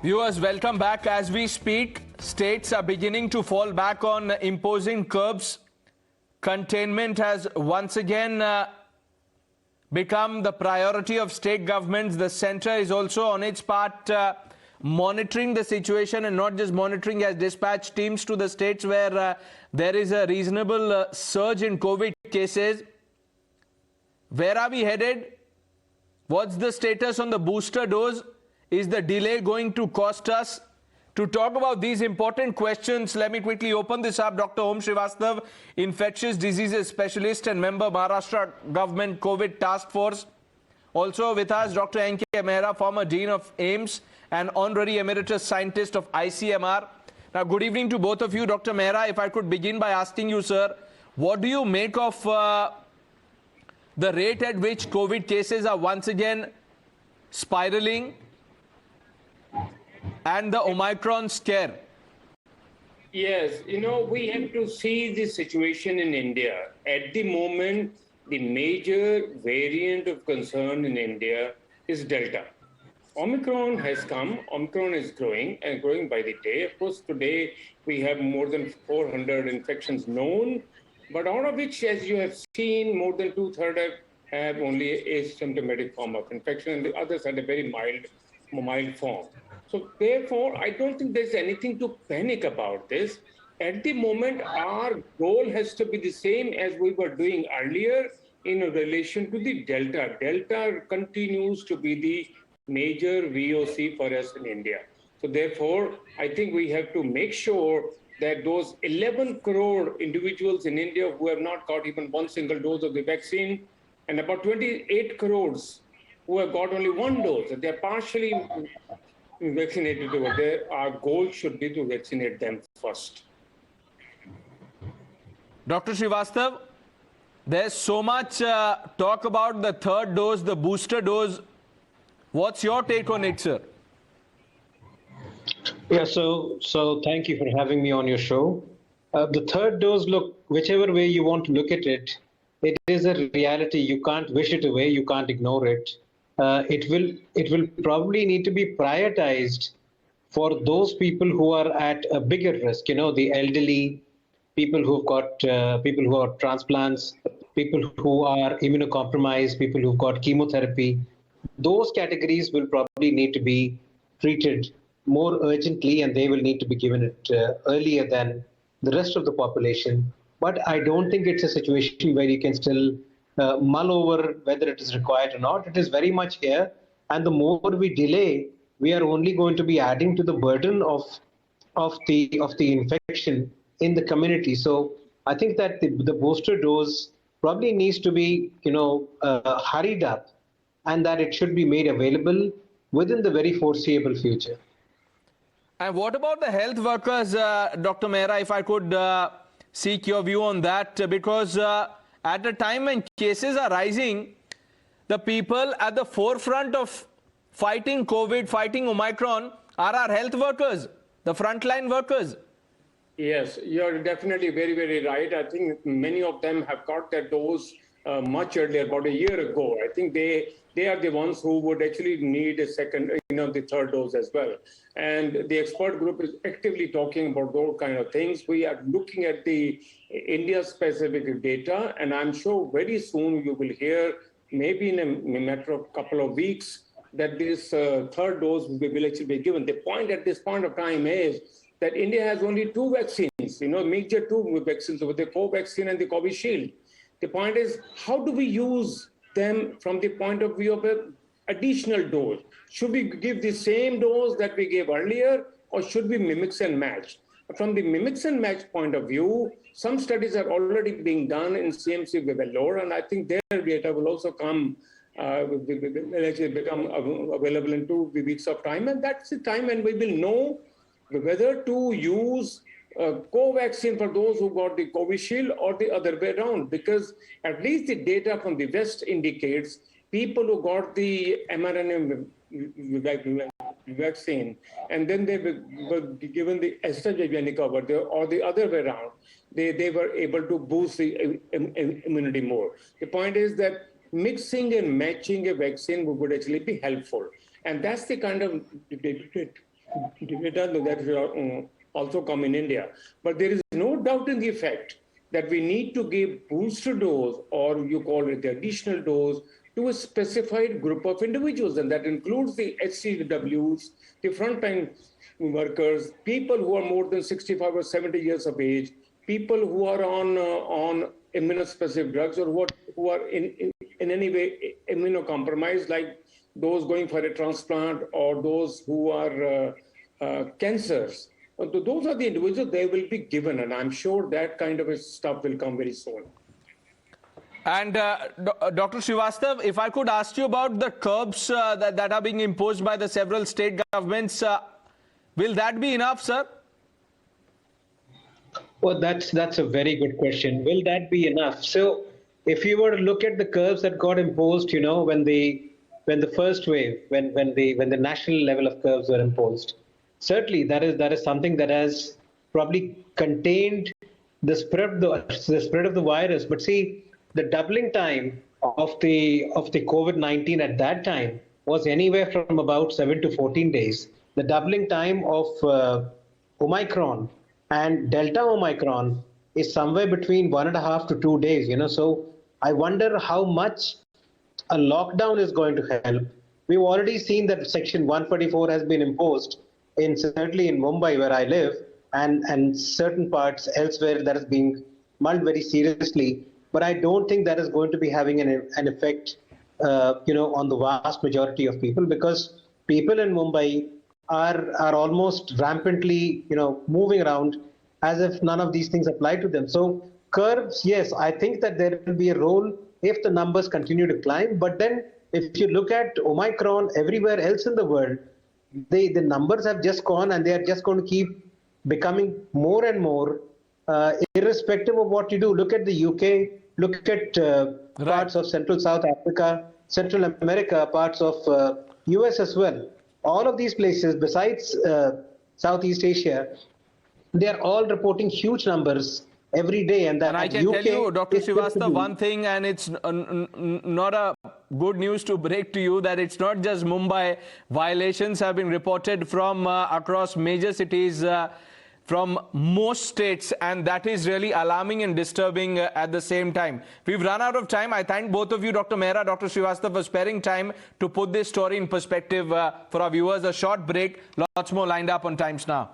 Viewers, welcome back. As we speak, states are beginning to fall back on imposing curbs. Containment has once again become the priority of state governments. The centre is also on its part monitoring the situation, and not just monitoring, has dispatched teams to the states where there is a reasonable surge in COVID cases. Where are we headed? What's the status on the booster dose? Is the delay going to cost us? To talk about these important questions, let me quickly open this up. Dr Om Srivastava, infectious diseases specialist and member Maharashtra Government COVID Task Force. Also with us, Dr NK Mehra, former Dean of AIIMS and Honorary Emeritus Scientist of ICMR. Now, good evening to both of you. Dr Mehra, if I could begin by asking you, sir, what do you make of the rate at which COVID cases are once again spiraling, and the Omicron scare? Yes, we have to see the situation in India. At the moment, the major variant of concern in India is Delta. Omicron has come. Omicron is growing and growing by the day. Of course, today we have more than 400 infections known, but out of which, as you have seen, more than two-thirds have only a asymptomatic form of infection, and the others had a very mild form. So therefore, I don't think there's anything to panic about this. At the moment, our goal has to be the same as we were doing earlier in relation to the Delta. Delta continues to be the major VOC for us in India. So therefore, I think we have to make sure that those 11 crore individuals in India who have not got even one single dose of the vaccine, and about 28 crores who have got only one dose, that they're partially vaccinated over there, our goal should be to vaccinate them first. Dr. Srivastava, there's so much talk about the third dose, the booster dose. What's your take on it, sir? Yeah, so thank you for having me on your show. The third dose, look, whichever way you want to look at it, it is a reality. You can't wish it away. You can't ignore it. It will probably need to be prioritized for those people who are at a bigger risk. The elderly, people who've got people who are transplants, people who are immunocompromised, people who've got chemotherapy. Those categories will probably need to be treated more urgently, and they will need to be given it earlier than the rest of the population. But I don't think it's a situation where you can still mull over whether it is required or not. It is very much here, and the more we delay, we are only going to be adding to the burden of the infection in the community. So I think that the booster dose probably needs to be hurried up, and that it should be made available within the very foreseeable future. And what about the health workers, Dr. Mehra, if I could seek your view on that, because at a time when cases are rising, the people at the forefront of fighting COVID, fighting Omicron, are our health workers, the frontline workers. Yes, you're definitely very, very right. I think many of them have got their dose much earlier, about a year ago. I think they are the ones who would actually need a second, the third dose as well. And the expert group is actively talking about those kind of things. We are looking at the India-specific data, and I'm sure very soon you will hear, maybe in a matter of a couple of weeks, that this third dose will actually be given. The point at this point of time is that India has only two vaccines, major two vaccines, with the Covaxin and the Covishield. The point is, how do we use them from the point of view of an additional dose? Should we give the same dose that we gave earlier, or should we mix and match? From the mix and match point of view, some studies are already being done in CMC with Vellore, and I think their data will also come, will actually become available in 2 weeks of time, and that's the time when we will know whether to use Covaxin for those who got the Covishield or the other way around, because at least the data from the West indicates people who got the mRNA vaccine and then they were given the AstraZeneca or the other way around, they were able to boost the immunity more. The point is that mixing and matching a vaccine would actually be helpful. And that's the kind of data that will also come in India. But there is no doubt in the effect that we need to give booster dose, or you call it the additional dose, to a specified group of individuals, and that includes the HCWs, the frontline workers, people who are more than 65 or 70 years of age, people who are on immunospecific drugs, or who are in any way immunocompromised, like those going for a transplant, or those who are cancers. Those are the individuals they will be given, and I'm sure that kind of stuff will come very soon. And Dr. Srivastava, if I could ask you about the curbs that are being imposed by the several state governments, will that be enough, sir? Well, that's a very good question. Will that be enough? So, if you were to look at the curbs that got imposed, when the first wave, when the national level of curbs were imposed, certainly that is something that has probably contained the spread of the virus. But see, the doubling time of the COVID-19 at that time was anywhere from about 7 to 14 days. The doubling time of Omicron and Delta Omicron is somewhere between 1.5 to 2 days. So I wonder how much a lockdown is going to help. We've already seen that Section 144 has been imposed certainly in Mumbai, where I live, and certain parts elsewhere that is being mulled very seriously. But I don't think that is going to be having an effect, on the vast majority of people, because people in Mumbai are almost rampantly, moving around as if none of these things apply to them. So curbs, yes, I think that there will be a role if the numbers continue to climb. But then if you look at Omicron everywhere else in the world, the numbers have just gone, and they are just going to keep becoming more and more, irrespective of what you do. Look at the UK, look at parts of Central South Africa, Central America, parts of US as well. All of these places, besides Southeast Asia, they are all reporting huge numbers every day. And I can tell you, Dr. Srivastava, one thing, and it's not a good news to break to you, that it's not just Mumbai. Violations have been reported from across major cities, from most states, and that is really alarming and disturbing at the same time. We've run out of time. I thank both of you, Dr. Mehra, Dr. Srivastava, for sparing time to put this story in perspective for our viewers. A short break, lots more lined up on Times Now.